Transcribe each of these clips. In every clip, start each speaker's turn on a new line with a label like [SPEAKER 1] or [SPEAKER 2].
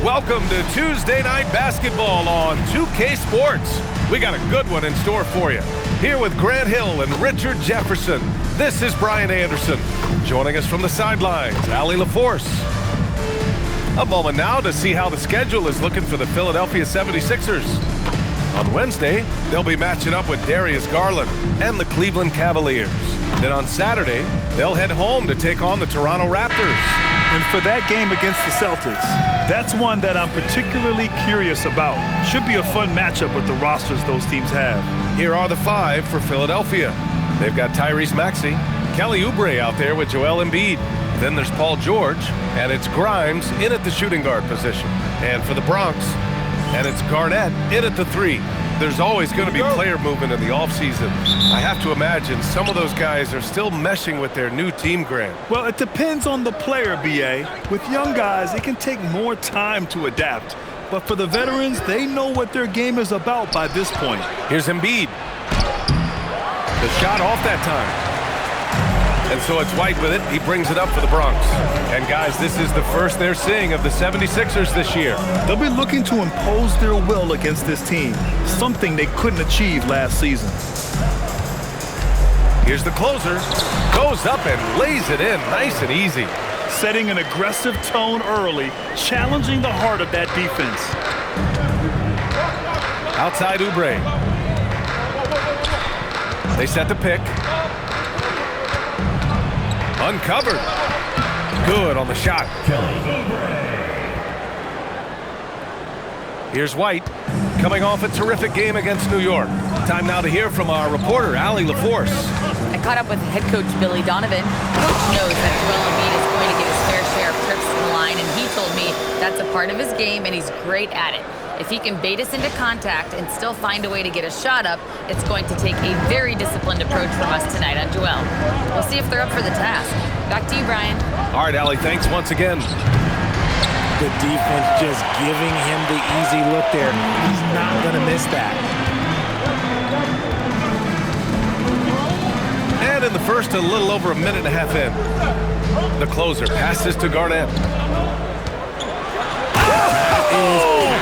[SPEAKER 1] Welcome to Tuesday Night Basketball on 2K Sports. We got a good one in store for you. Here with Grant Hill and Richard Jefferson, this is Brian Anderson. Joining us from the sidelines, Allie LaForce. A moment now to see how the schedule is looking for the Philadelphia 76ers. On Wednesday, they'll be matching up with Darius Garland and the Cleveland Cavaliers. Then on Saturday, they'll head home to take on the Toronto Raptors.
[SPEAKER 2] And for that game against the Celtics, that's one that I'm particularly curious about. Should be a fun matchup with the rosters those teams have.
[SPEAKER 1] Here are the five for Philadelphia. They've got Tyrese Maxey, Kelly Oubre out there with Joel Embiid. Then there's Paul George, and it's Grimes in at the shooting guard position. And for the Bronx, and it's Garnett in at the 3. There's always going to be player movement in the offseason. I have to imagine some of those guys are still meshing with their new team, Grant.
[SPEAKER 2] Well, it depends on the player, B.A. With young guys, it can take more time to adapt. But for the veterans, they know what their game is about by this point.
[SPEAKER 1] Here's Embiid. The shot off that time. And so it's White with it. He brings it up for the Bronx. And, guys, this is the first they're seeing of the 76ers this year.
[SPEAKER 2] They'll be looking to impose their will against this team, something they couldn't achieve last season.
[SPEAKER 1] Here's the closer. Goes up and lays it in nice and easy.
[SPEAKER 2] Setting an aggressive tone early, challenging the heart of that defense.
[SPEAKER 1] Outside Oubre. They set the pick. Uncovered. Good on the shot. Here's White, coming off a terrific game against New York. Time now to hear from our reporter, Allie LaForce.
[SPEAKER 3] I caught up with head coach Billy Donovan. Coach knows that Joel Embiid is going to get his fair share of trips to the line, and he told me that's a part of his game, and he's great at it. If he can bait us into contact and still find a way to get a shot up, it's going to take a very disciplined approach from us tonight on Joel. We'll see if they're up for the task. Back to you, Brian.
[SPEAKER 1] All right, Allie, thanks once again.
[SPEAKER 4] The defense just giving him the easy look there. He's not going to miss that.
[SPEAKER 1] And in the first, a little over a minute and a half in. The closer passes to Garnett. Boom!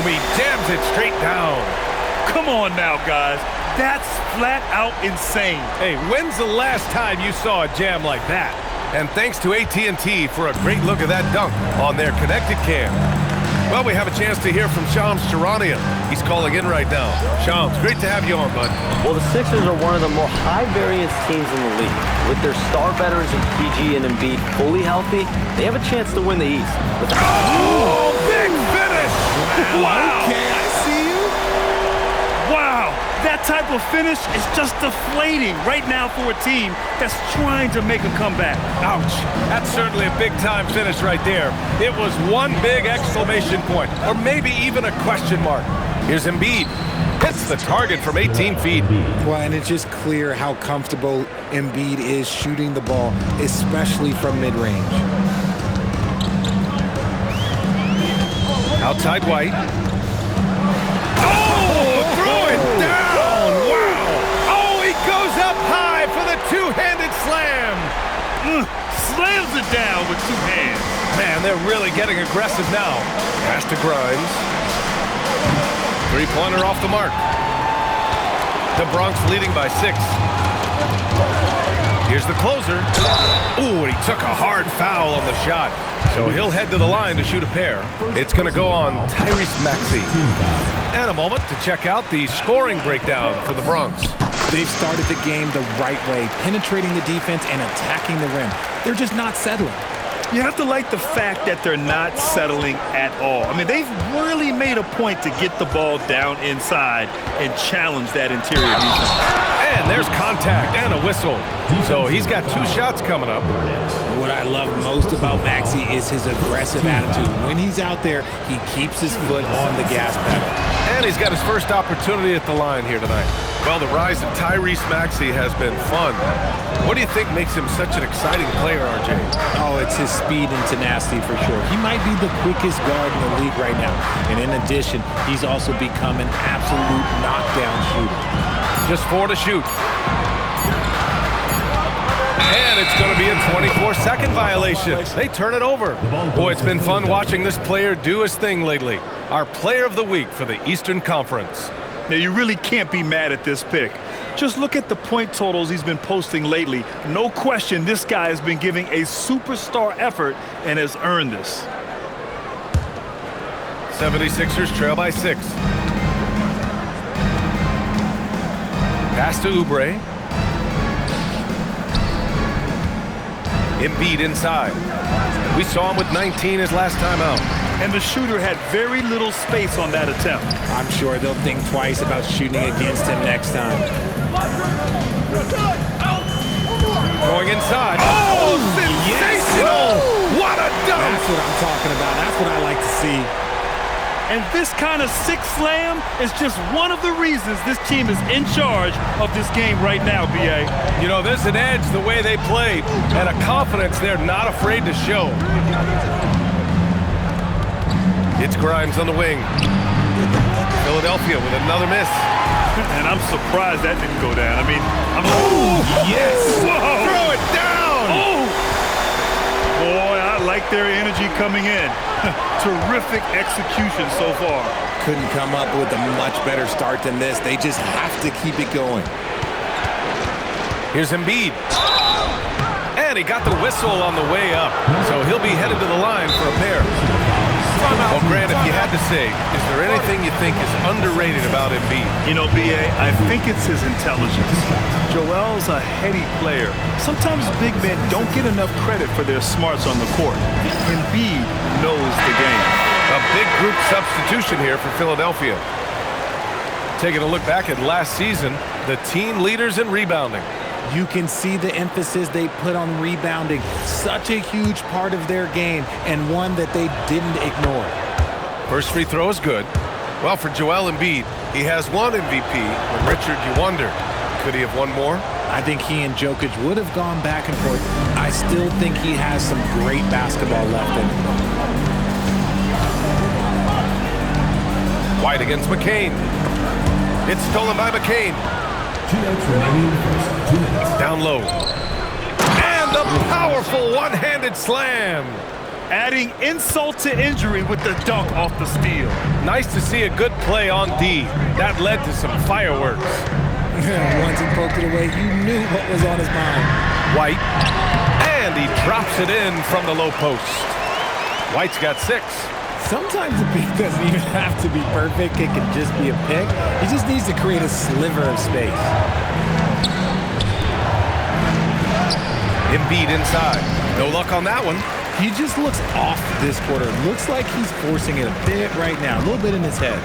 [SPEAKER 1] He jams it straight down.
[SPEAKER 2] Come on now, guys. That's flat out insane.
[SPEAKER 1] Hey, when's the last time you saw a jam like that? And thanks to AT&T for a great look at that dunk on their connected cam. Well, we have a chance to hear from Shams Charania. He's calling in right now. Shams, great to have you on, bud.
[SPEAKER 5] Well, the Sixers are one of the more high-variance teams in the league. With their star veterans in PG and Embiid fully healthy, they have a chance to win the East.
[SPEAKER 1] Oh, big finish! Wow!
[SPEAKER 4] Okay, I see you.
[SPEAKER 2] Wow, that type of finish is just deflating right now for a team that's trying to make a comeback.
[SPEAKER 1] Ouch. That's certainly a big-time finish right there. It was one big exclamation point, or maybe even a question mark. Here's Embiid. Hits the target from 18 feet.
[SPEAKER 4] Well, and it's just clear how comfortable Embiid is shooting the ball, especially from mid-range.
[SPEAKER 1] Outside White. Oh, throw it down! Wow! Oh, he goes up high for the two-handed slam.
[SPEAKER 2] Slams it down with two hands.
[SPEAKER 1] Man, they're really getting aggressive now. Pass to Grimes. Three-pointer off the mark. The Bronx leading by 6. Here's the closer. Ooh, and he took a hard foul on the shot. So he'll head to the line to shoot a pair. It's going to go on Tyrese Maxey. And a moment to check out the scoring breakdown for the Bronx.
[SPEAKER 4] They've started the game the right way, penetrating the defense and attacking the rim. They're just not settling.
[SPEAKER 2] You have to like the fact that they're not settling at all. I mean, they've really made a point to get the ball down inside and challenge that interior defense.
[SPEAKER 1] And there's contact and a whistle. So he's got 2 shots coming up.
[SPEAKER 4] What I love most about Maxey is his aggressive attitude. When he's out there, he keeps his foot on the gas pedal.
[SPEAKER 1] And he's got his first opportunity at the line here tonight. Well, the rise of Tyrese Maxey has been fun. What do you think makes him such an exciting player, RJ?
[SPEAKER 4] Oh, it's his speed and tenacity for sure. He might be the quickest guard in the league right now. And in addition, he's also become an absolute knockdown shooter.
[SPEAKER 1] Just 4 to shoot. And it's going to be a 24-second violation. They turn it over. Boy, it's been fun watching this player do his thing lately. Our player of the week for the Eastern Conference.
[SPEAKER 2] Now, you really can't be mad at this pick. Just look at the point totals he's been posting lately. No question, this guy has been giving a superstar effort and has earned this.
[SPEAKER 1] 76ers trail by 6. Pass to Oubre. Embiid inside. We saw him with 19 his last time out.
[SPEAKER 2] And the shooter had very little space on that attempt.
[SPEAKER 4] I'm sure they'll think twice about shooting against him next time.
[SPEAKER 1] Going inside. Oh, sensational!
[SPEAKER 4] Yes.
[SPEAKER 1] What a dunk!
[SPEAKER 4] That's what I'm talking about. That's what I like to see.
[SPEAKER 2] And this kind of sick slam is just one of the reasons this team is in charge of this game right now, B.A.
[SPEAKER 1] You know, there's an edge the way they play and a confidence they're not afraid to show. It's Grimes on the wing. Philadelphia with another miss.
[SPEAKER 2] And I'm surprised that didn't go down. I mean,
[SPEAKER 1] Yes!
[SPEAKER 2] Whoa.
[SPEAKER 1] Throw it down!
[SPEAKER 2] Oh! Boy, I like their energy coming in. Terrific execution so far.
[SPEAKER 4] Couldn't come up with a much better start than this. They just have to keep it going.
[SPEAKER 1] Here's Embiid. And he got the whistle on the way up. So he'll be headed to the line for a pair. Well, Grant, if you had to say, is there anything you think is underrated about Embiid?
[SPEAKER 2] You know, B.A., I think it's his intelligence. Joel's a heady player. Sometimes big men don't get enough credit for their smarts on the court. Embiid knows the game.
[SPEAKER 1] A big group substitution here for Philadelphia. Taking a look back at last season, the team leaders in rebounding.
[SPEAKER 4] You can see the emphasis they put on rebounding. Such a huge part of their game, and one that they didn't ignore.
[SPEAKER 1] First free throw is good. Well, for Joel Embiid, he has one MVP. But Richard, you wonder, could he have won more?
[SPEAKER 4] I think he and Jokic would have gone back and forth. I still think he has some great basketball left in him.
[SPEAKER 1] White against McCain. It's stolen by McCain. Down low. And the powerful one-handed slam.
[SPEAKER 2] Adding insult to injury with the dunk off the steal.
[SPEAKER 1] Nice to see a good play on D. That led to some fireworks.
[SPEAKER 4] Once he poked it away, you knew what was on his mind.
[SPEAKER 1] White. And he drops it in from the low post. White's got 6.
[SPEAKER 4] Sometimes the pick doesn't even have to be perfect. It can just be a pick. He just needs to create a sliver of space.
[SPEAKER 1] Embiid inside. No luck on that one.
[SPEAKER 4] He just looks off this quarter. Looks like he's forcing it a bit right now. A little bit in his head.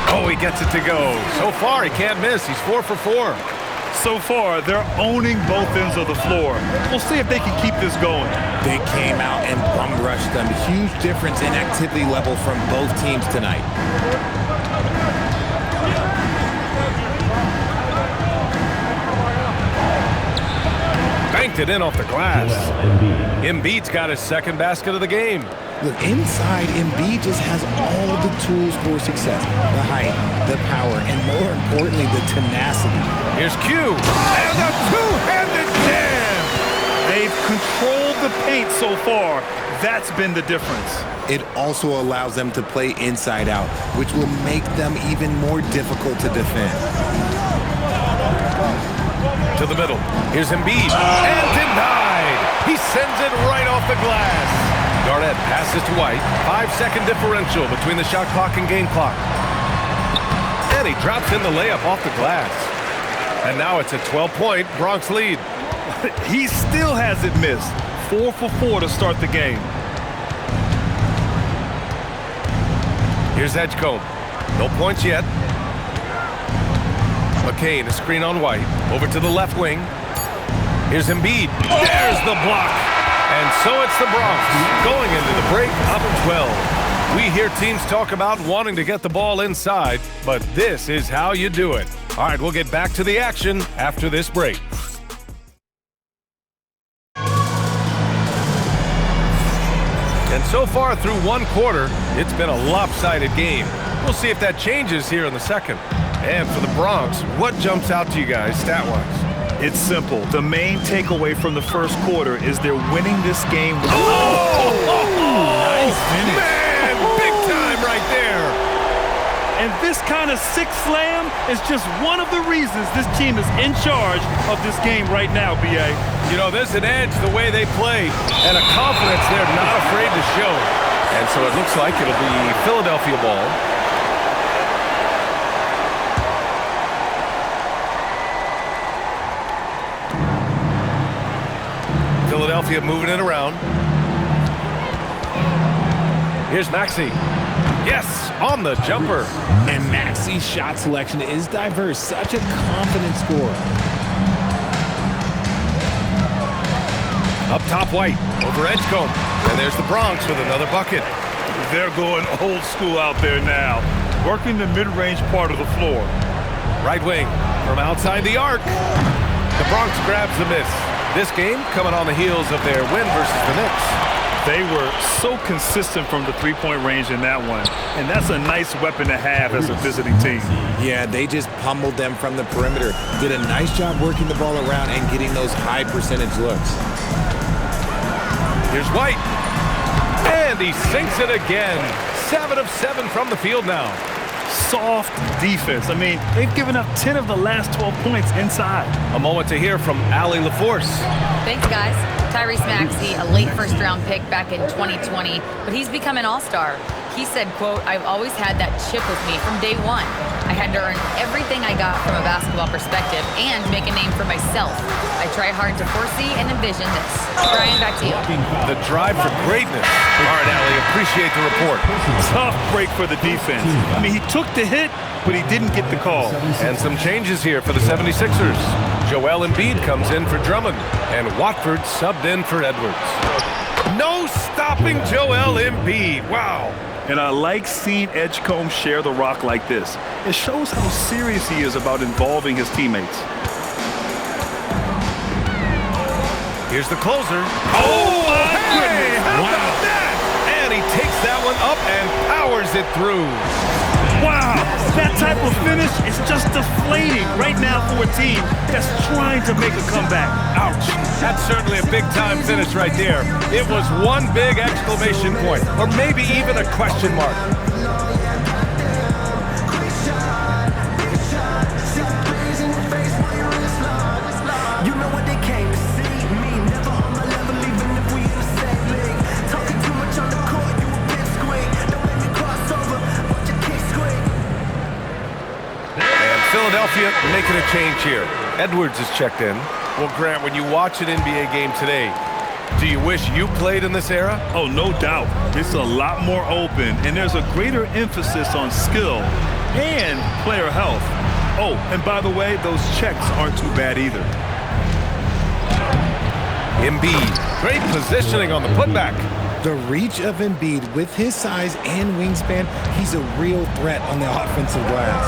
[SPEAKER 1] Oh, he gets it to go. So far, he can't miss. He's 4 for 4.
[SPEAKER 2] So far, they're owning both ends of the floor. We'll see if they can keep this going.
[SPEAKER 4] They came out and bum rushed them. Huge difference in activity level from both teams tonight.
[SPEAKER 1] Banked it in off the glass. Embiid's got his second basket of the game.
[SPEAKER 4] Look, inside, Embiid just has all the tools for success. The height, the power, and more importantly, the tenacity.
[SPEAKER 1] Here's Q. And a two-handed jam.
[SPEAKER 2] They've controlled the paint so far. That's been the difference.
[SPEAKER 4] It also allows them to play inside out, which will make them even more difficult to defend.
[SPEAKER 1] To the middle. Here's Embiid. And denied. He sends it right off the glass. Garnett passes to White. 5-second differential between the shot clock and game clock. And he drops in the layup off the glass. And now it's a 12-point Bronx lead.
[SPEAKER 2] He still hasn't missed. 4 for 4 to start the game.
[SPEAKER 1] Here's Edgecombe. No points yet. McCain, a screen on White. Over to the left wing. Here's Embiid. There's the block. And so it's the Bronx going into the break up 12. We hear teams talk about wanting to get the ball inside, but this is how you do it. All right, we'll get back to the action after this break. And so far through one quarter, it's been a lopsided game. We'll see if that changes here in the second. And for the Bronx, what jumps out to you guys stat-wise?
[SPEAKER 2] It's simple. The main takeaway from the first quarter is they're winning this game.
[SPEAKER 1] Nice finish. Man, big time right there.
[SPEAKER 2] And this kind of sick slam is just one of the reasons this team is in charge of this game right now, B.A.
[SPEAKER 1] You know, there's an edge the way they play and a confidence they're not afraid to show. And so it looks like it'll be Philadelphia ball. Philadelphia moving it around. Here's Maxey. Yes, on the jumper.
[SPEAKER 4] And Maxey's shot selection is diverse. Such a confident scorer.
[SPEAKER 1] Up top, White. Over Edgecombe. And there's the Bronx with another bucket.
[SPEAKER 2] They're going old school out there now, working the mid-range part of the floor.
[SPEAKER 1] Right wing from outside the arc. The Bronx grabs the miss. This game coming on the heels of their win versus the Knicks.
[SPEAKER 2] They were so consistent from the three-point range in that one, and that's a nice weapon to have as a visiting team.
[SPEAKER 4] Yeah, they just pummeled them from the perimeter. Did a nice job working the ball around and getting those high percentage looks.
[SPEAKER 1] Here's White. And he sinks it again. 7 of 7 from the field now.
[SPEAKER 2] Soft defense. I mean, they've given up 10 of the last 12 points inside.
[SPEAKER 1] A moment to hear from Allie LaForce.
[SPEAKER 3] Thanks, guys. Tyrese Maxey, a late first-round pick back in 2020, but he's become an all-star. He said, quote, "I've always had that chip with me from day one. I had to earn everything I got from a basketball perspective and make a name for myself. I try hard to foresee and envision this." Brian, back to you.
[SPEAKER 1] The drive for greatness. All right, Allie, appreciate the report.
[SPEAKER 2] Tough break for the defense. I mean, he took the hit, but he didn't get the call.
[SPEAKER 1] And some changes here for the 76ers. Joel Embiid comes in for Drummond, and Watford subbed in for Edwards. No stopping Joel Embiid. Wow.
[SPEAKER 2] And I like seeing Edgecombe share the rock like this. It shows how serious he is about involving his teammates.
[SPEAKER 1] Here's the closer. Oh, my goodness. How about that? And he takes that one up and powers it through.
[SPEAKER 2] Wow, that type of finish is just deflating right now for a team that's trying to make a comeback.
[SPEAKER 1] Ouch. That's certainly a big-time finish right there. It was one big exclamation point, or maybe even a question mark.
[SPEAKER 6] You know what they came to see. Me never on my level, even if we in the same league. Talking too much on the court, you a big squeak. Don't let me cross over, watch your kick squeak.
[SPEAKER 1] And Philadelphia making a change here. Edwards is checked in. Well, Grant, when you watch an NBA game today, do you wish you played in this era?
[SPEAKER 2] Oh, no doubt. It's a lot more open, and there's a greater emphasis on skill and player health. Oh, and by the way, those checks aren't too bad either.
[SPEAKER 1] Embiid, great positioning on the putback.
[SPEAKER 4] The reach of Embiid with his size and wingspan, he's a real threat on the offensive glass.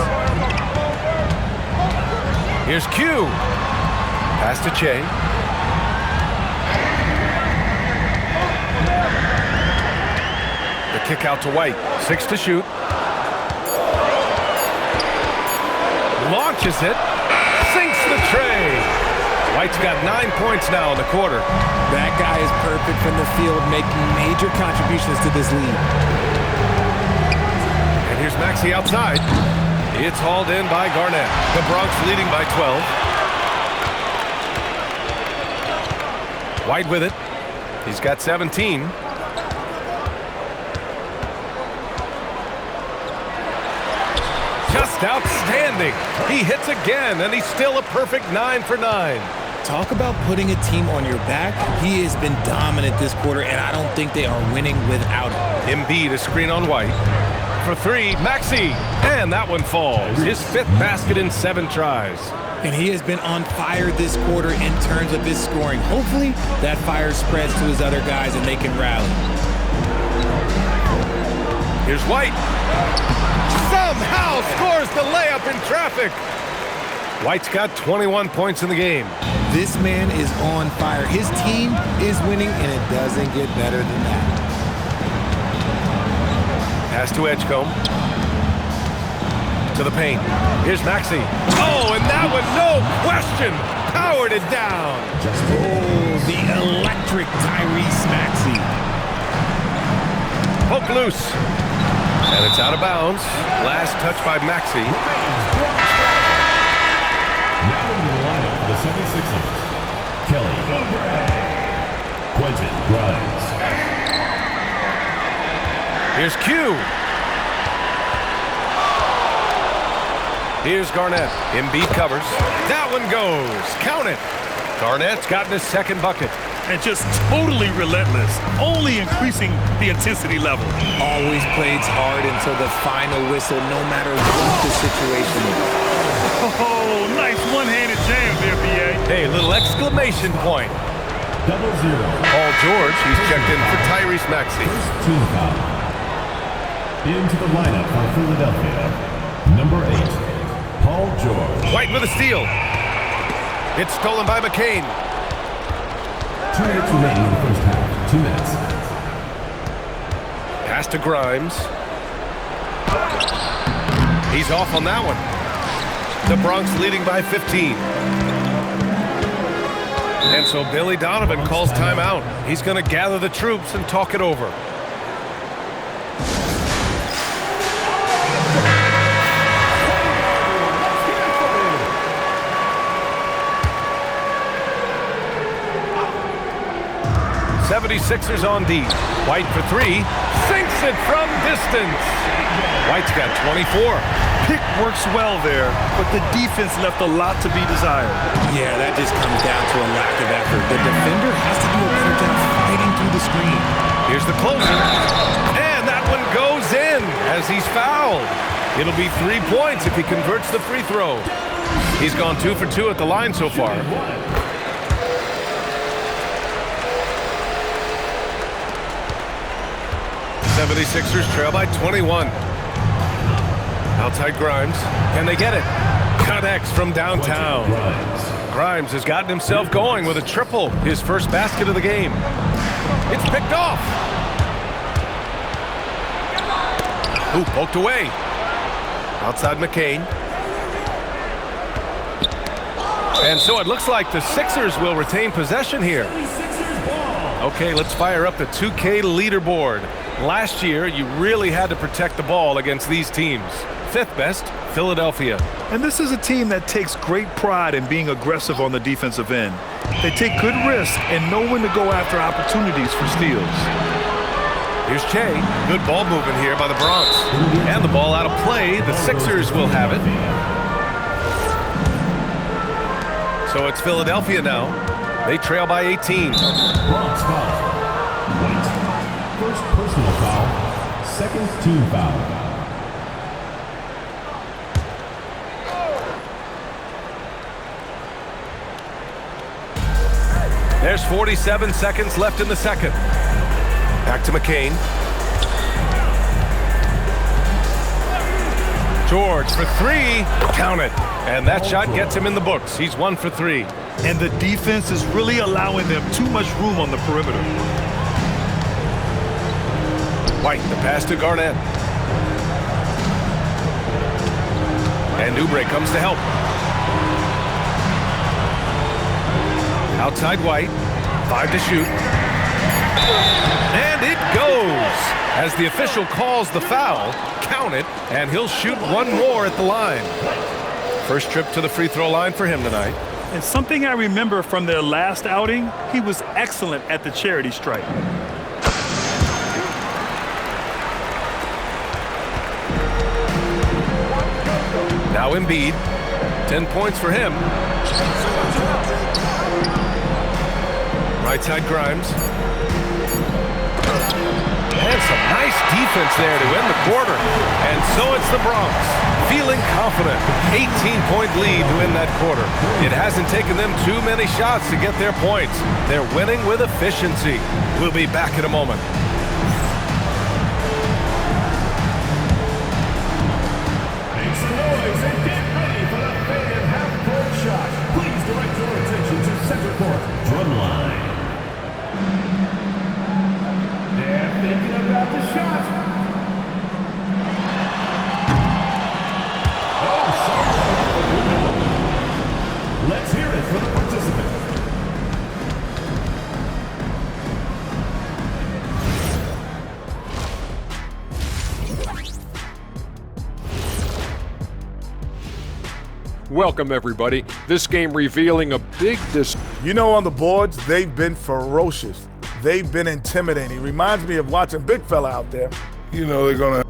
[SPEAKER 1] Here's Q. Pass to Che. The kick out to White. 6 to shoot. Launches it. Sinks the tray. White's got 9 points now in the quarter.
[SPEAKER 4] That guy is perfect from the field, making major contributions to this lead.
[SPEAKER 1] And here's Maxey outside. It's hauled in by Garnett. The Bronx leading by 12. White with it. He's got 17. Just outstanding. He hits again, and he's still a perfect 9 for 9.
[SPEAKER 4] Talk about putting a team on your back. He has been dominant this quarter, and I don't think they are winning without him.
[SPEAKER 1] Embiid, a screen on White. For 3, Maxey. And that one falls. His 5th basket in 7 tries.
[SPEAKER 4] And he has been on fire this quarter in terms of his scoring. Hopefully, that fire spreads to his other guys and they can rally.
[SPEAKER 1] Here's White. Somehow scores the layup in traffic. White's got 21 points in the game.
[SPEAKER 4] This man is on fire. His team is winning, and it doesn't get better than that.
[SPEAKER 1] Pass to Edgecombe. To the paint. Here's Maxey. Oh, and that That one, no question, powered it down.
[SPEAKER 4] Oh, the electric Tyrese Maxey.
[SPEAKER 1] Poke loose. And it's out of bounds. Last touch by Maxey.
[SPEAKER 7] Now in the lineup for the 76ers, Kelly Oubre, Quentin Grimes.
[SPEAKER 1] Here's Q. Here's Garnett. Embiid covers. That one goes. Count it. Garnett's gotten his second bucket.
[SPEAKER 2] And just totally relentless, only increasing the intensity level.
[SPEAKER 4] Always plays hard until the final whistle, no matter what the situation is.
[SPEAKER 2] Oh, nice one-handed jam there, B.A.
[SPEAKER 1] Hey, little exclamation point.
[SPEAKER 7] 0-0.
[SPEAKER 1] Paul George, he's checked in for Tyrese Maxey.
[SPEAKER 7] First team foul. Into the lineup for Philadelphia, number 8, Paul George.
[SPEAKER 1] White with a steal. It's stolen by McCain.
[SPEAKER 7] 2 minutes remaining in the first half. 2 minutes.
[SPEAKER 1] Pass to Grimes. He's off on that one. The Bronx leading by 15. And so Billy Donovan calls timeout. He's going to gather the troops and talk it over. '76ers on D. White for three. Sinks it from distance. White's got 24.
[SPEAKER 2] Pick works well there, but the defense left a lot to be desired.
[SPEAKER 4] Yeah, that just comes down to a lack of effort. The defender has to do a better job fighting through the screen.
[SPEAKER 1] Here's the closer. And that one goes in as he's fouled. It'll be 3 points if he converts the free throw. He's gone 2 for 2 at the line so far. '76ers trail by 21. Outside Grimes. Can they get it? Connects from downtown. Grimes has gotten himself going with a triple. His first basket of the game. It's picked off. Ooh, poked away. Outside McCain. And so it looks like the Sixers will retain possession here. Okay, let's fire up the 2K leaderboard. Last year, you really had to protect the ball against these teams. 5th best, Philadelphia.
[SPEAKER 2] And this is a team that takes great pride in being aggressive on the defensive end. They take good risks and know when to go after opportunities for steals.
[SPEAKER 1] Here's Che. Good ball movement here by the Bronx. And the ball out of play. The Sixers will have it. So it's Philadelphia now. They trail by 18.
[SPEAKER 7] Bronx foul. White. First personal foul. Second team foul.
[SPEAKER 1] There's 47 seconds left in the second. Back to McCain. George for three. Count it. And that shot gets him in the books. He's 1 for 3.
[SPEAKER 2] And the defense is really allowing them too much room on the perimeter.
[SPEAKER 1] White, the pass to Garnett. And Oubre comes to help. Outside White. 5 to shoot. And it goes. As the official calls the foul, count it, and he'll shoot one more at the line. First trip to the free throw line for him tonight.
[SPEAKER 2] And something I remember from their last outing, he was excellent at the charity stripe.
[SPEAKER 1] Now Embiid, 10 points for him. Right side Grimes. And some nice defense there to end the quarter. And so it's the Bronx, feeling confident. 18-point lead to win that quarter. It hasn't taken them too many shots to get their points. They're winning with efficiency. We'll be back in a moment.
[SPEAKER 7] Make some noise and get ready for the faded half-court shot. Please direct your attention to center court drumline. They're thinking about the shot.
[SPEAKER 8] Welcome, everybody. This game revealing a big
[SPEAKER 9] You know, on the boards, they've been ferocious. They've been intimidating. Reminds me of watching big fella out there. You know, they're gonna...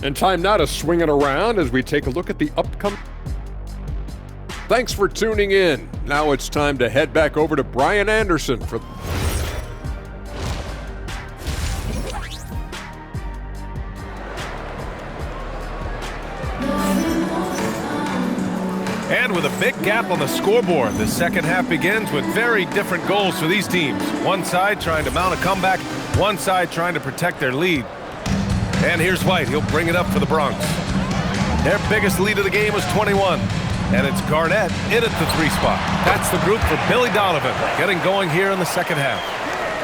[SPEAKER 8] And time now to swing it around as we take a look at the upcoming. Thanks for tuning in. Now it's time to head back over to Brian Anderson for...
[SPEAKER 1] And with a big gap on the scoreboard, the second half begins with very different goals for these teams. One side trying to mount a comeback, one side trying to protect their lead. And here's White. He'll bring it up for the Bronx. Their biggest lead of the game was 21. And it's Garnett in at the 3 spot. That's the group for Billy Donovan, getting going here in the second half.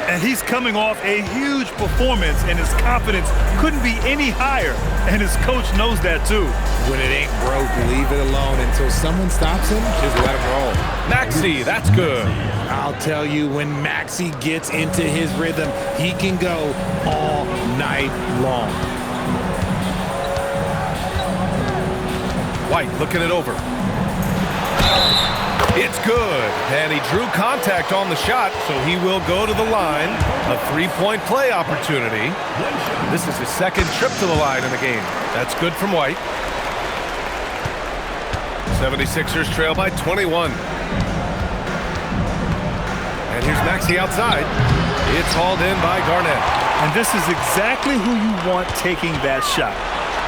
[SPEAKER 2] And he's coming off a huge performance, and his confidence couldn't be any higher. And his coach knows that, too.
[SPEAKER 4] When it ain't broke, leave it alone until someone stops him. Just let him roll.
[SPEAKER 1] Maxey, that's good.
[SPEAKER 4] I'll tell you, when Maxey gets into his rhythm, he can go all night long.
[SPEAKER 1] White looking it over. It's good, and he drew contact on the shot, so he will go to the line. A 3-point play opportunity. This is his second trip to the line in the game. That's good from White. 76ers trail by 21. And here's Maxey outside. It's hauled in by Garnett.
[SPEAKER 2] And this is exactly who you want taking that shot.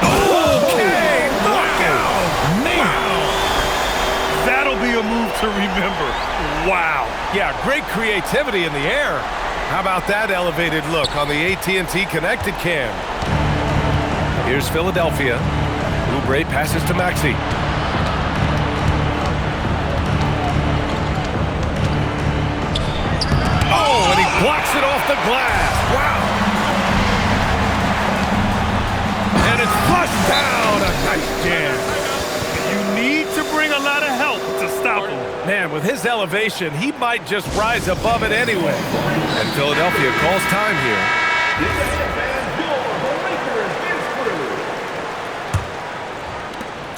[SPEAKER 1] Okay, look out!
[SPEAKER 2] Man! That'll be a move to remember. Wow.
[SPEAKER 1] Yeah, great creativity in the air. How about that elevated look on the AT&T Connected Cam? Here's Philadelphia. Oubre passes to Maxey. Oh, and he blocks it off the glass. Wow. And it's flushed down. A nice jam.
[SPEAKER 2] You need to bring a lot of help to stop him.
[SPEAKER 1] Man, with his elevation, he might just rise above it anyway. And Philadelphia calls time here.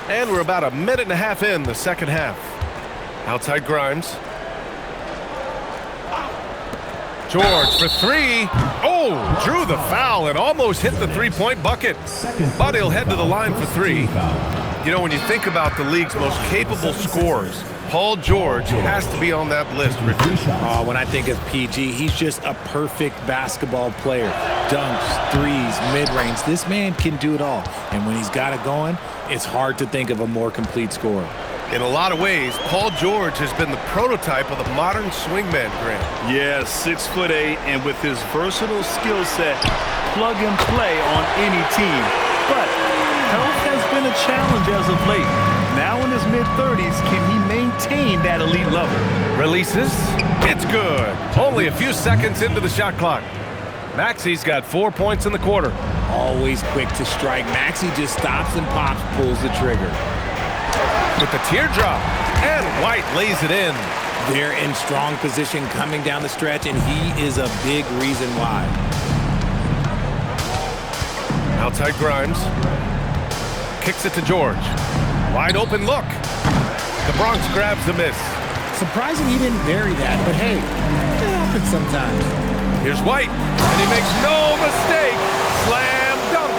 [SPEAKER 1] And we're about a minute and a half in the second half. Outside Grimes. George for 3. Oh, drew the foul and almost hit the 3-point bucket. But he'll head to the line for 3. You know, when you think about the league's most capable scorers, Paul George has to be on that list, Richard.
[SPEAKER 4] Oh, when I think of PG, he's just a perfect basketball player. Dunks, threes, mid-range. This man can do it all. And when he's got it going, it's hard to think of a more complete scorer.
[SPEAKER 1] In a lot of ways, Paul George has been the prototype of the modern swingman, Grant.
[SPEAKER 2] Yeah, 6'8", and with his versatile skill set, plug and play on any team. But health has been a challenge as of late. Now in his mid-30s, can he maintain that elite level?
[SPEAKER 1] Releases. It's good. Only a few seconds into the shot clock. Maxey's got 4 points in the quarter.
[SPEAKER 4] Always quick to strike. Maxey just stops and pops, pulls the trigger.
[SPEAKER 1] With the teardrop. And White lays it in.
[SPEAKER 4] They're in strong position coming down the stretch, and he is a big reason why.
[SPEAKER 1] Outside Grimes. Kicks it to George. Wide open look. The Bronx grabs the miss.
[SPEAKER 4] Surprising he didn't bury that, but hey, it happens sometimes.
[SPEAKER 1] Here's White, and he makes no mistake. Slam dunk.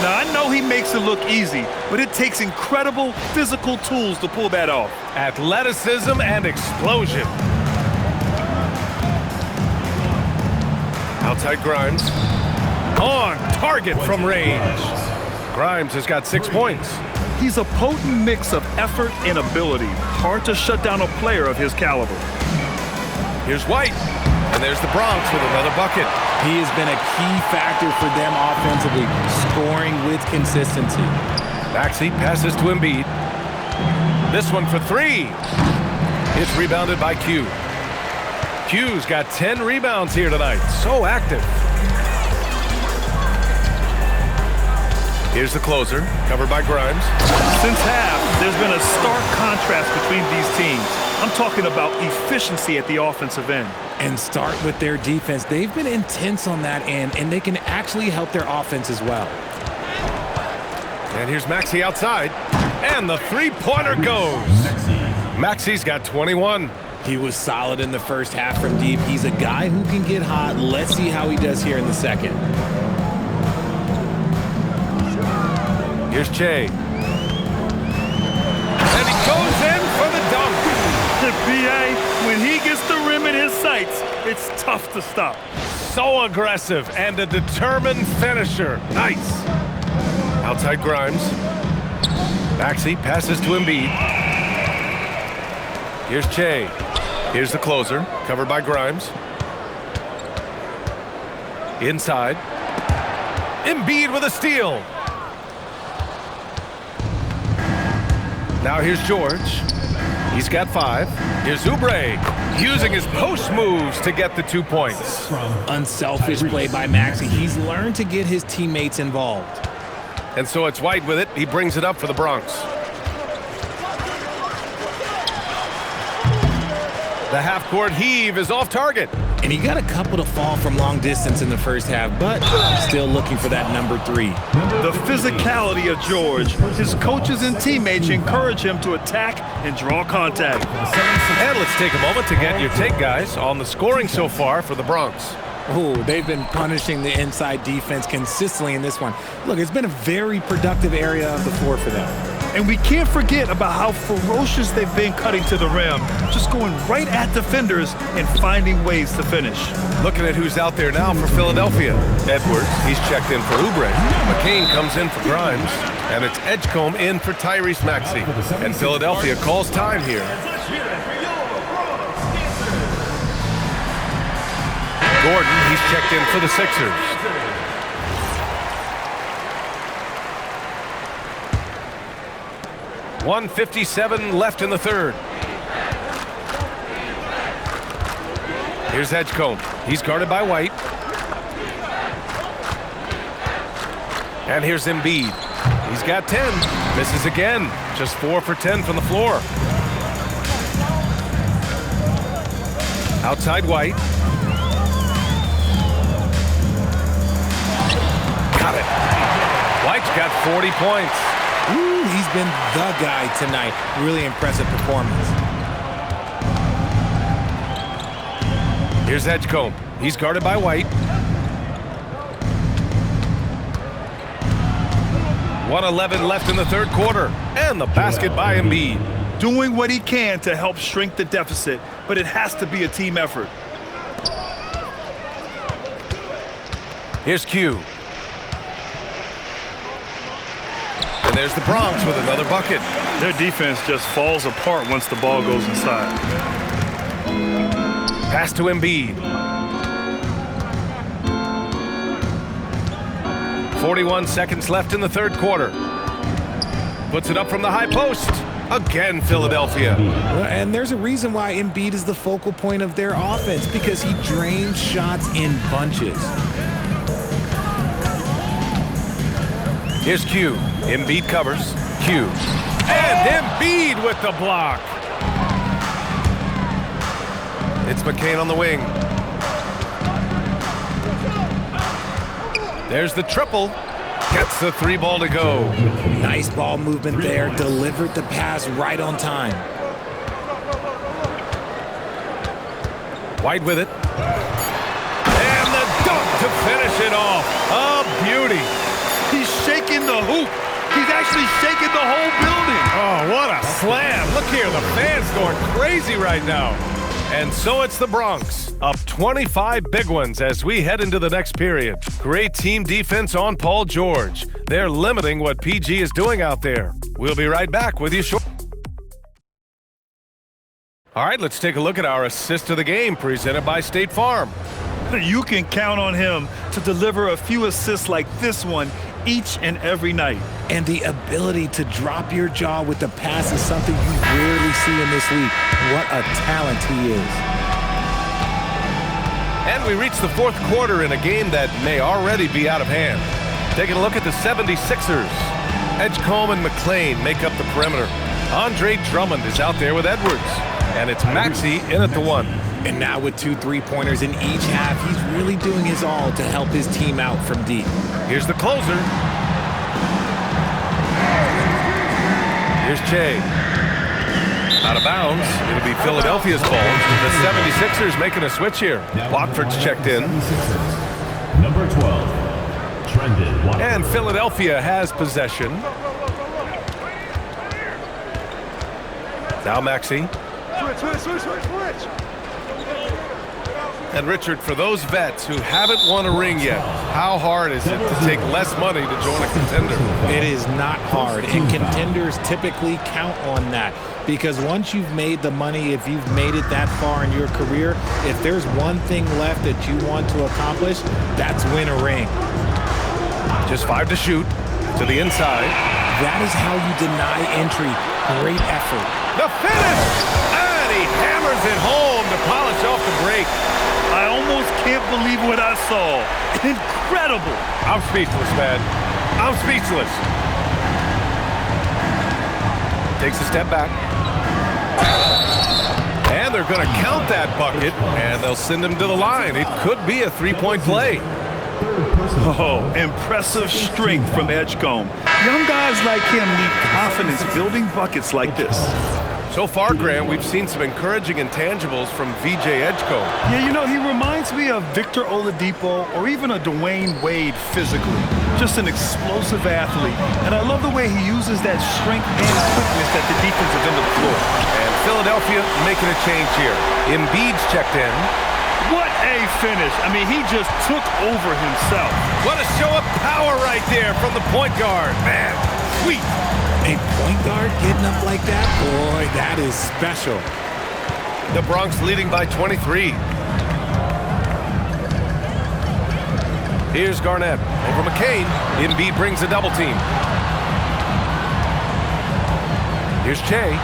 [SPEAKER 2] Now, I know he makes it look easy, but it takes incredible physical tools to pull that off.
[SPEAKER 1] Athleticism and explosion. Outside Grimes. On target from range. Grimes has got 6 points.
[SPEAKER 2] He's a potent mix of effort and ability. Hard to shut down a player of his caliber.
[SPEAKER 1] Here's White. And there's the Bronx with another bucket.
[SPEAKER 4] He has been a key factor for them offensively, scoring with consistency.
[SPEAKER 1] Maxey passes to Embiid. This one for 3. It's rebounded by Q. Q's got 10 rebounds here tonight. So active. Here's the closer, covered by Grimes.
[SPEAKER 2] Since half, there's been a stark contrast between these teams. I'm talking about efficiency at the offensive end.
[SPEAKER 4] And start with their defense. They've been intense on that end, and they can actually help their offense as well.
[SPEAKER 1] And here's Maxey outside. And the three-pointer goes. Maxi's got 21.
[SPEAKER 4] He was solid in the first half from deep. He's a guy who can get hot. Let's see how he does here in the second.
[SPEAKER 1] Here's Che. And he goes in for the dunk.
[SPEAKER 2] The B.A., when he gets the rim in his sights, it's tough to stop.
[SPEAKER 1] So aggressive and a determined finisher. Nice. Outside Grimes. Maxey passes to Embiid. Here's Che. Here's the closer, covered by Grimes. Inside. Embiid with a steal. Now here's George. He's got 5. Here's Oubre using his post moves to get the 2 points.
[SPEAKER 4] Unselfish play by Maxey. He's learned to get his teammates involved.
[SPEAKER 1] And so it's White with it. He brings it up for the Bronx. The half-court heave is off target.
[SPEAKER 4] And he got a couple to fall from long distance in the first half, but still looking for that number 3.
[SPEAKER 2] The physicality of George. His coaches and teammates encourage him to attack and draw contact.
[SPEAKER 1] And let's take a moment to get your take, guys, on the scoring so far for the Bronx.
[SPEAKER 4] Oh, they've been punishing the inside defense consistently in this one. Look, it's been a very productive area of the floor for them.
[SPEAKER 2] And we can't forget about how ferocious they've been cutting to the rim, just going right at defenders and finding ways to finish.
[SPEAKER 1] Looking at who's out there now for Philadelphia. Edwards, he's checked in for Oubre. McCain comes in for Grimes. And it's Edgecombe in for Tyrese Maxey. And Philadelphia calls time here. Gordon, he's checked in for the Sixers. .157 left in the third. Here's Edgecombe. He's guarded by White. And here's Embiid. He's got 10. Misses again. Just 4 for 10 from the floor. Outside White. Got it. White's got 40 points.
[SPEAKER 4] Ooh, he's been the guy tonight. Really impressive performance.
[SPEAKER 1] Here's Edgecombe. He's guarded by White. 1:11 left in the third quarter. And the basket by Embiid.
[SPEAKER 2] Doing what he can to help shrink the deficit, but it has to be a team effort.
[SPEAKER 1] Here's Q. And there's the Bronx with another bucket.
[SPEAKER 2] Their defense just falls apart once the ball goes inside.
[SPEAKER 1] Pass to Embiid. 41 seconds left in the third quarter. Puts it up from the high post. Again, Philadelphia.
[SPEAKER 4] And there's a reason why Embiid is the focal point of their offense, because he drains shots in bunches.
[SPEAKER 1] Here's Q. Embiid covers. Q. And Embiid with the block. It's McCain on the wing. There's the triple. Gets the 3 ball to go.
[SPEAKER 4] Nice ball movement there. Delivered the pass right on time.
[SPEAKER 1] White with it. And the dunk to finish it off. A beauty.
[SPEAKER 2] He's shaking the hoop. He's actually shaking the whole building.
[SPEAKER 1] Oh, what a slam. Look here, the fans going crazy right now. And so it's the Bronx, up 25 big ones as we head into the next period. Great team defense on Paul George. They're limiting what PG is doing out there. We'll be right back with you shortly. All right, let's take a look at our assist of the game presented by State Farm.
[SPEAKER 2] You can count on him to deliver a few assists like this one each and every night.
[SPEAKER 4] And the ability to drop your jaw with the pass is something you rarely see in this league. What a talent he is.
[SPEAKER 1] And we reach the fourth quarter in a game that may already be out of hand. Taking a look at the 76ers. Edgecombe and McClain make up the perimeter. Andre Drummond is out there with Edwards. And it's Maxey in at the 1.
[SPEAKER 4] And now with 2 3-pointers in each half, he's really doing his all to help his team out from deep.
[SPEAKER 1] Here's the closer. Here's Che. Out of bounds. It'll be Philadelphia's ball. The 76ers making a switch here. Watford's checked in.
[SPEAKER 7] Number 12, Trendon Watford.
[SPEAKER 1] And Philadelphia has possession. Now Maxey. Switch. And Richard, for those vets who haven't won a ring yet, how hard is it to take less money to join a contender?
[SPEAKER 4] It is not hard, and contenders typically count on that. Because once you've made the money, if you've made it that far in your career, if there's one thing left that you want to accomplish, that's win a ring.
[SPEAKER 1] Just 5 to shoot. To the inside.
[SPEAKER 4] That is how you deny entry. Great effort.
[SPEAKER 1] The finish! And he hammers it home to polish off the break.
[SPEAKER 2] I almost can't believe what I saw. Incredible.
[SPEAKER 1] I'm speechless, man. I'm speechless. Takes a step back. And they're going to count that bucket, and they'll send him to the line. It could be a three-point play.
[SPEAKER 2] Oh, impressive strength from Edgecombe. Young guys like him need confidence building buckets like this.
[SPEAKER 1] So far, Grant, we've seen some encouraging intangibles from VJ Edgecombe.
[SPEAKER 2] Yeah, you know, he reminds me of Victor Oladipo or even a Dwayne Wade physically. Just an explosive athlete. And I love the way he uses that strength and quickness at the defensive end of the floor.
[SPEAKER 1] And Philadelphia making a change here. Embiid's checked in.
[SPEAKER 2] What a finish. I mean, he just took over himself.
[SPEAKER 1] What a show of power right there from the point guard. Man, sweet.
[SPEAKER 4] A point guard getting up like that? Boy, that is special.
[SPEAKER 1] The Bronx leading by 23. Here's Garnett over McCain. Embiid brings a double team. Here's Che.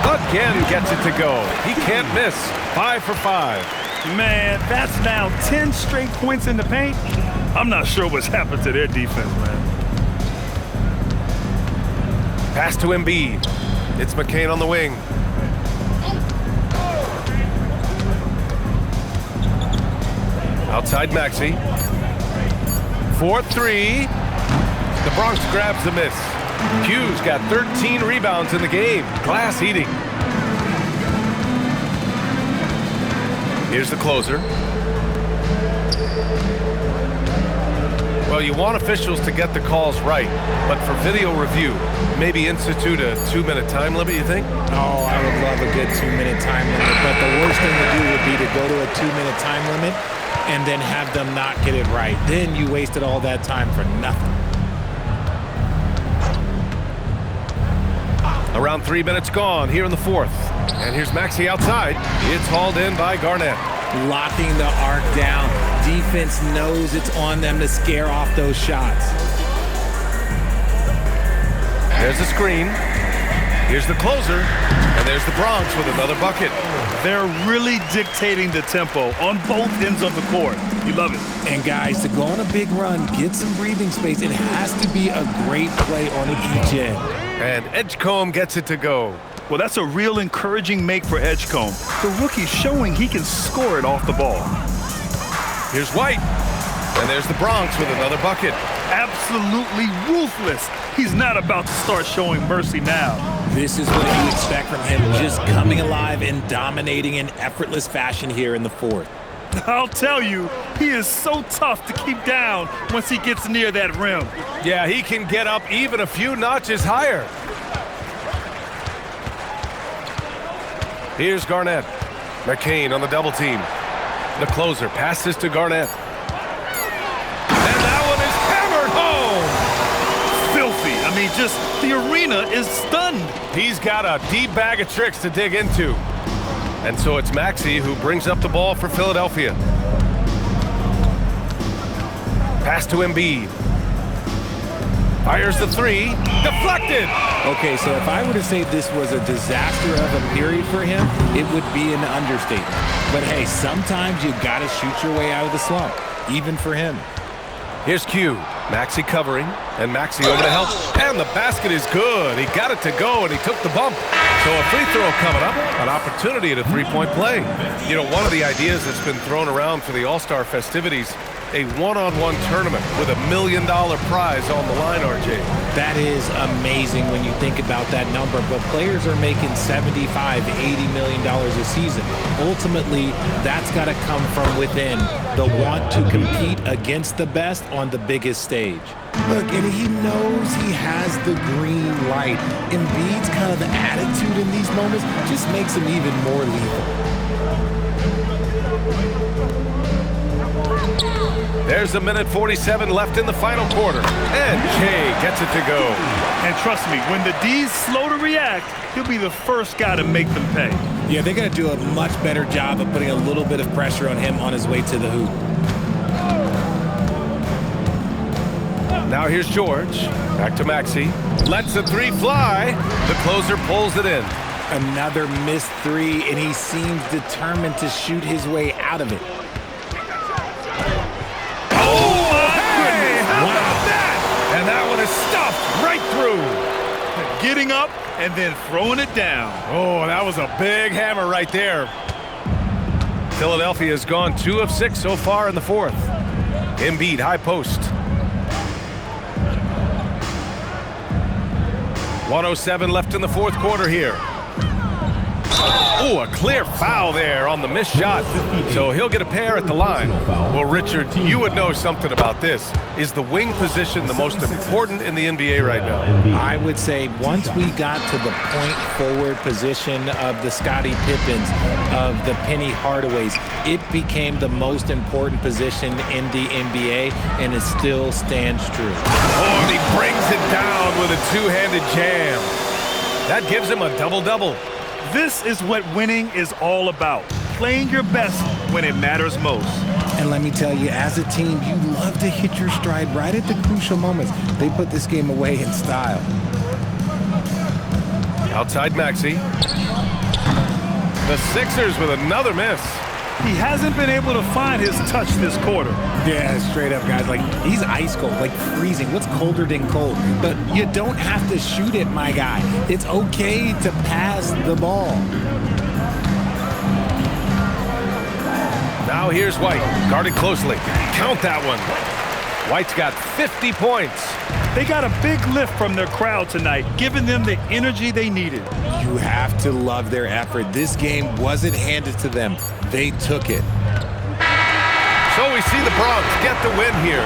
[SPEAKER 1] Again gets it to go. He can't miss. 5 for 5.
[SPEAKER 2] Man, that's now 10 straight points in the paint. I'm not sure what's happened to their defense, man.
[SPEAKER 1] Pass to Embiid. It's McCain on the wing. Outside Maxey. 4-3. The Bronx grabs the miss. Hughes got 13 rebounds in the game. Glass eating. Here's the closer. Well, you want officials to get the calls right, but for video review, maybe institute a 2-minute time limit, you think?
[SPEAKER 4] Oh, I would love a good 2-minute time limit, but the worst thing to do would be to go to a 2-minute time limit and then have them not get it right. Then you wasted all that time for nothing.
[SPEAKER 1] Around 3 minutes gone here in the fourth. And here's Maxey outside. It's hauled in by Garnett.
[SPEAKER 4] Locking the arc down. Defense knows it's on them to scare off those shots.
[SPEAKER 1] There's the screen. Here's the closer. And there's the Bronx with another bucket.
[SPEAKER 2] They're really dictating the tempo on both ends of the court. You love it.
[SPEAKER 4] And guys, to go on a big run, get some breathing space, it has to be a great play on each end.
[SPEAKER 1] And Edgecombe gets it to go.
[SPEAKER 2] Well, that's a real encouraging make for Edgecombe. The rookie's showing he can score it off the ball.
[SPEAKER 1] Here's White. And there's the Bronx with another bucket.
[SPEAKER 2] Absolutely ruthless. He's not about to start showing mercy now.
[SPEAKER 4] This is what you expect from him, just coming alive and dominating in effortless fashion here in the fourth.
[SPEAKER 2] I'll tell you, he is so tough to keep down once he gets near that rim.
[SPEAKER 1] Yeah, he can get up even a few notches higher. Here's Garnett. McCain on the double team. The closer passes to Garnett. And that one is hammered home.
[SPEAKER 2] Filthy. I mean, just the arena is stunned.
[SPEAKER 1] He's got a deep bag of tricks to dig into. And so it's Maxey who brings up the ball for Philadelphia. Pass to Embiid. Fires the three. Deflected.
[SPEAKER 4] Okay, so if I were to say this was a disaster of a period for him, it would be an understatement. But hey, sometimes you gotta shoot your way out of the slump, even for him.
[SPEAKER 1] Here's Q. Maxey covering, and Maxey over to help. And the basket is good. He got it to go, and he took the bump. So a free throw coming up, an opportunity at a three-point play. You know, one of the ideas that's been thrown around for the All-Star festivities a one-on-one tournament with $1 million prize on the line, RJ.
[SPEAKER 4] That is amazing when you think about that number, but players are making $75, $80 million a season. Ultimately, that's got to come from within, the want to compete against the best on the biggest stage. Look, and he knows he has the green light. Embiid's kind of attitude in these moments just makes him even more lethal.
[SPEAKER 1] There's 1:47 left in the final quarter, and Jay gets it to go.
[SPEAKER 2] And trust me, when the D's slow to react, he'll be the first guy to make them pay.
[SPEAKER 4] Yeah, they're going to do a much better job of putting a little bit of pressure on him on his way to the hoop.
[SPEAKER 1] Now here's George. Back to Maxey. Lets the three fly. The closer pulls it in.
[SPEAKER 4] Another missed three, and he seems determined to shoot his way out of it.
[SPEAKER 1] And that one is stuffed right through.
[SPEAKER 2] Getting up and then throwing it down.
[SPEAKER 1] Oh, that was a big hammer right there. Philadelphia has gone 2 of 6 so far in the fourth. Embiid, high post. 1:07 left in the fourth quarter here. Oh, a clear foul there on the missed shot. So he'll get a pair at the line. Well, Richard, you would know something about this. Is the wing position the most important in the NBA right now?
[SPEAKER 4] I would say once we got to the point forward position of the Scottie Pippens, of the Penny Hardaways, it became the most important position in the NBA, and it still stands true.
[SPEAKER 1] Oh, and he brings it down with a two-handed jam. That gives him a double-double.
[SPEAKER 2] This is what winning is all about. Playing your best when it matters most.
[SPEAKER 4] And let me tell you, as a team, you love to hit your stride right at the crucial moments. They put this game away in style.
[SPEAKER 1] Outside Maxey. The Sixers with another miss.
[SPEAKER 2] He hasn't been able to find his touch this quarter.
[SPEAKER 4] Yeah, straight up, guys. Like, he's ice cold, like freezing. What's colder than cold? But you don't have to shoot it, my guy. It's okay to pass the ball.
[SPEAKER 1] Now here's White, guarded closely. Count that one. White's got 50 points.
[SPEAKER 2] They got a big lift from their crowd tonight, giving them the energy they needed.
[SPEAKER 4] You have to love their effort. This game wasn't handed to them. They took it.
[SPEAKER 1] So we see the Bronx get the win here.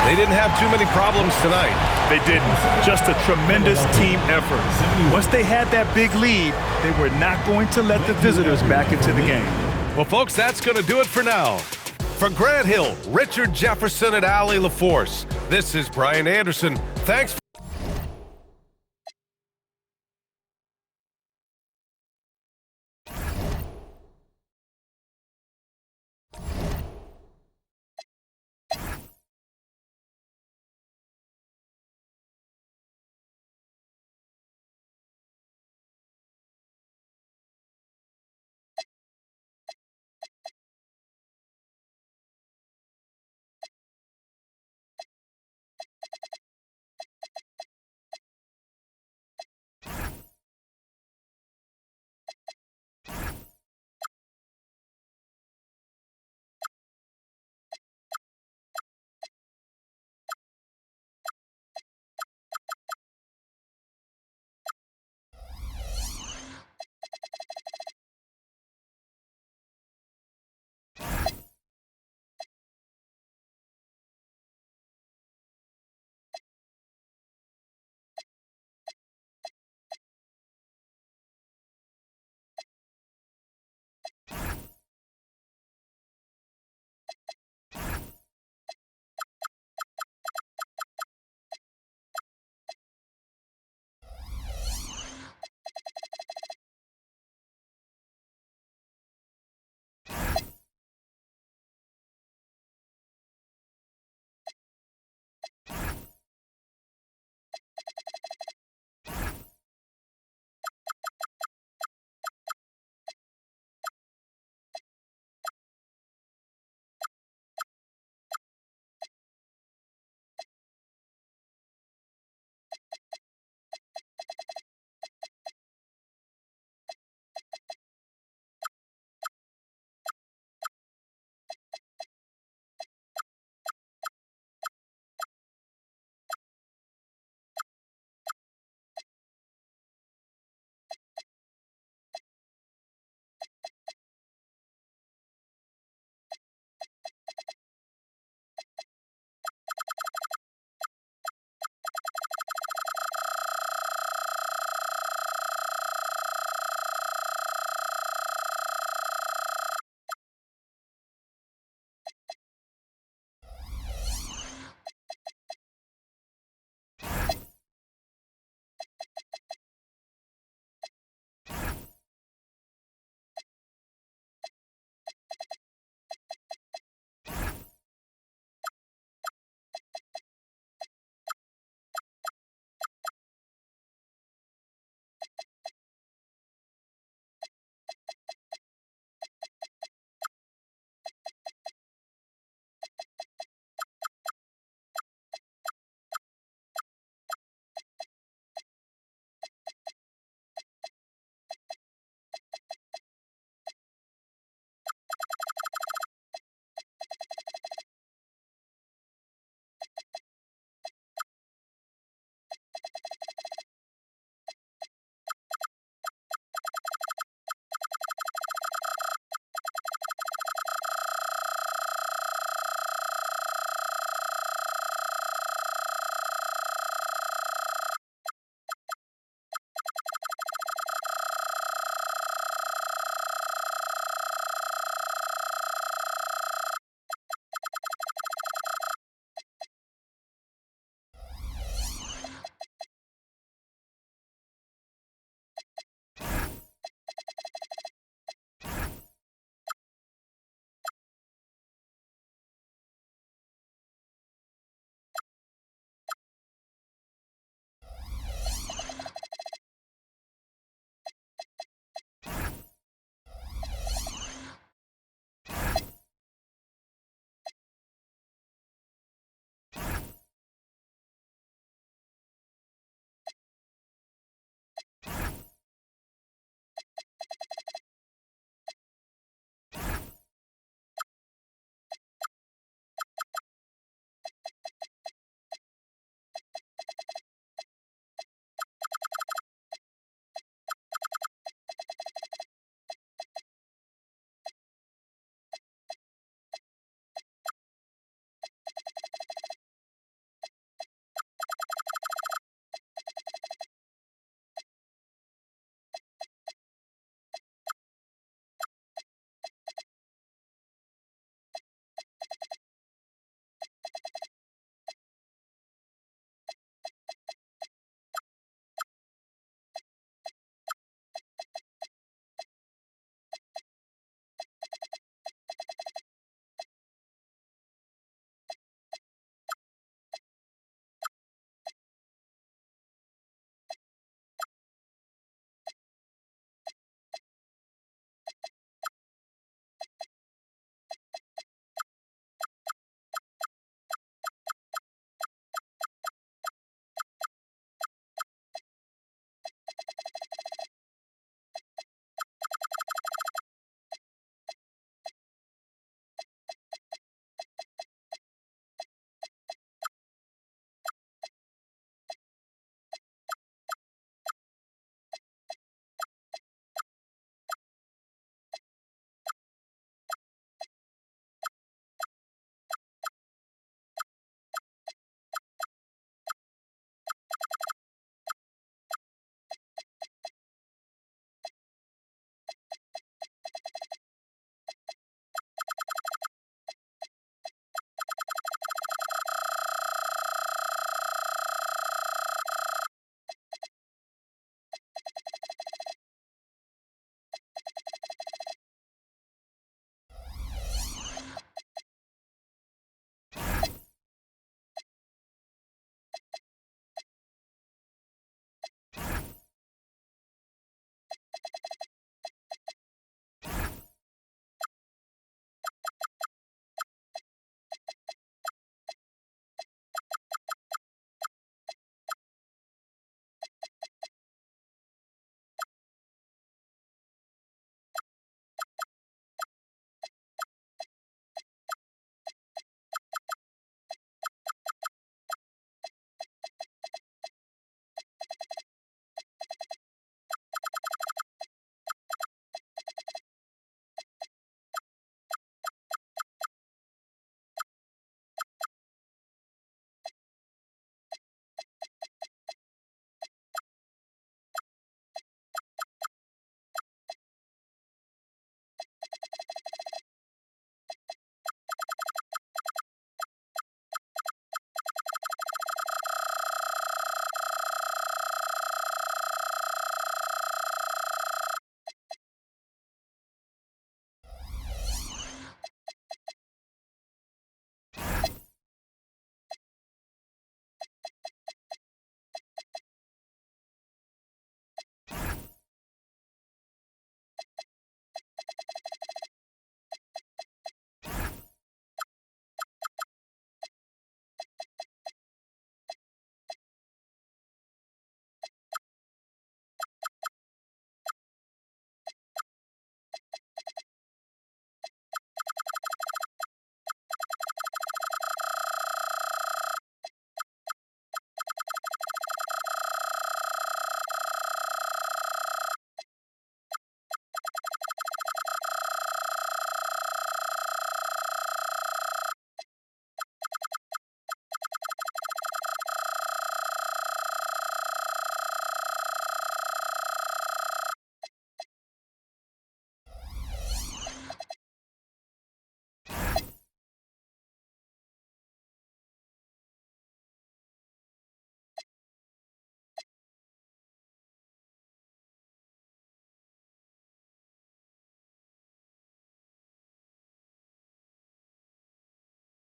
[SPEAKER 1] They didn't have too many problems tonight.
[SPEAKER 2] They didn't. Just a tremendous team effort. Once they had that big lead, they were not going to let the visitors back into the game.
[SPEAKER 1] Well, folks, that's going to do it for now. For Grant Hill, Richard Jefferson, and Allie LaForce, this is Brian Anderson. Thanks.